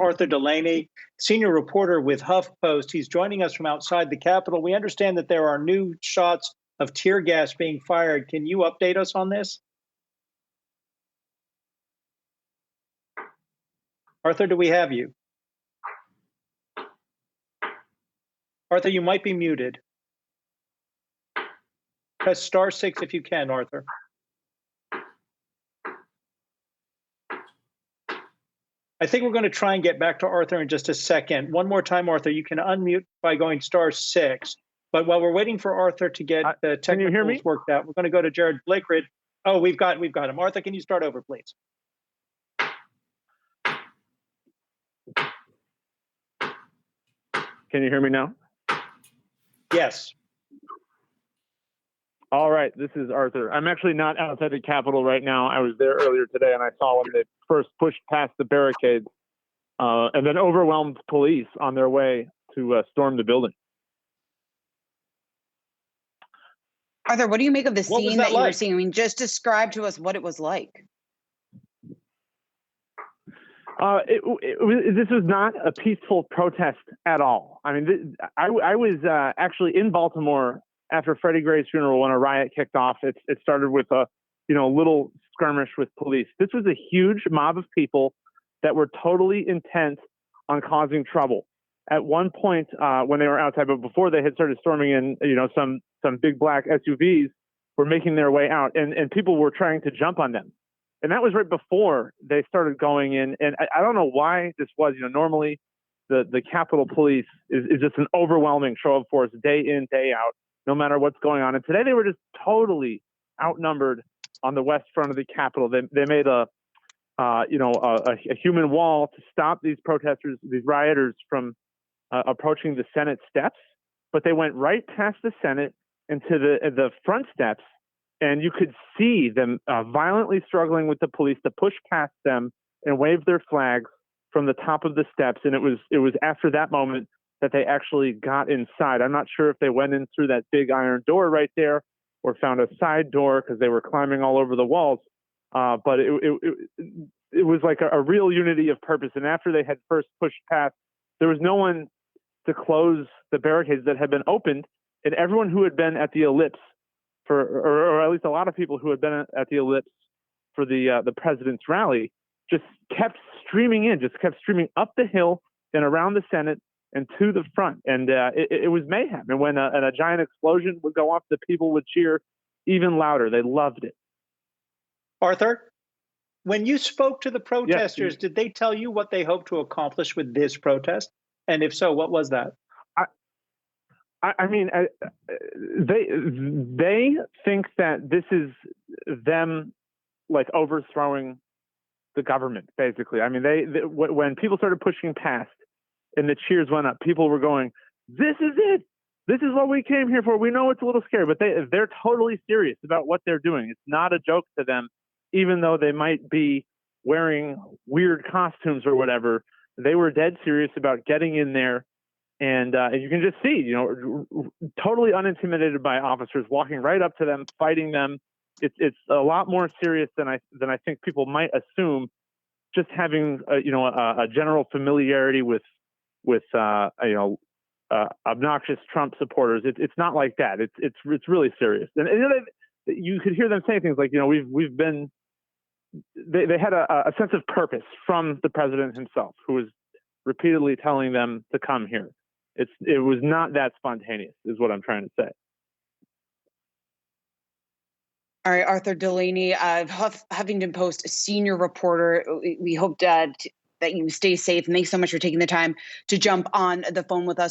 Arthur Delaney, senior reporter with HuffPost. He's joining us from outside the Capitol. We understand that there are new shots of tear gas being fired. Can you update us on this? Arthur, do we have you? Arthur, you might be muted. Press *6 if you can, Arthur. I think we're going to try and get back to Arthur in just a second. One more time, Arthur, you can unmute by going *6. But while we're waiting for Arthur to get the technicals worked out, we're going to go to Jared Blakerid. Oh, we've got him. Arthur, can you start over, please? Can you hear me now? Yes. All right, this is Arthur. I'm actually not outside the Capitol right now. I was there earlier today, and I saw when they first pushed past the barricades and then overwhelmed police on their way to storm the building. Arthur, what do you make of the scene that you were like? seeing? I mean, just describe to us what it was like. This was not a peaceful protest at all. I mean, I was actually in Baltimore after Freddie Gray's funeral when a riot kicked off. It started with a little skirmish with police. This was a huge mob of people that were totally intent on causing trouble. At one point, when they were outside, but before they had started storming in, some big black SUVs were making their way out, and people were trying to jump on them. And that was right before they started going in. And I don't know why this was. Normally the Capitol Police is just an overwhelming show of force day in, day out, no matter what's going on. And today they were just totally outnumbered on the west front of the Capitol. They made a human wall to stop these protesters, these rioters from approaching the Senate steps. But they went right past the Senate into the front steps. And you could see them violently struggling with the police to push past them and wave their flags from the top of the steps. And it was after that moment that they actually got inside. I'm not sure if they went in through that big iron door right there or found a side door because they were climbing all over the walls. But it was like a real unity of purpose. And after they had first pushed past, there was no one to close the barricades that had been opened. And everyone who had been at the ellipse or at least a lot of people who had been at the ellipse for the president's rally just kept streaming up the hill and around the Senate and to the front. And it was mayhem. And when a giant explosion would go off, the people would cheer even louder. They loved it. Arthur, when you spoke to the protesters, did they tell you what they hoped to accomplish with this protest? And if so, what was that? I mean, they think that this is them like overthrowing the government, basically. I mean, when people started pushing past and the cheers went up, people were going, "This is it. This is what we came here for." We know it's a little scary, but they're totally serious about what they're doing. It's not a joke to them, even though they might be wearing weird costumes or whatever. They were dead serious about getting in there. And you can just see, totally unintimidated by officers, walking right up to them, fighting them. It's a lot more serious than I think people might assume. Just having a general familiarity with obnoxious Trump supporters. It's not like that. It's really serious. And you could hear them saying things like, we've been. They had a sense of purpose from the president himself, who was repeatedly telling them to come here. It was not that spontaneous, is what I'm trying to say. All right, Arthur Delaney, Huffington Post senior reporter. We hope that you stay safe. And thanks so much for taking the time to jump on the phone with us.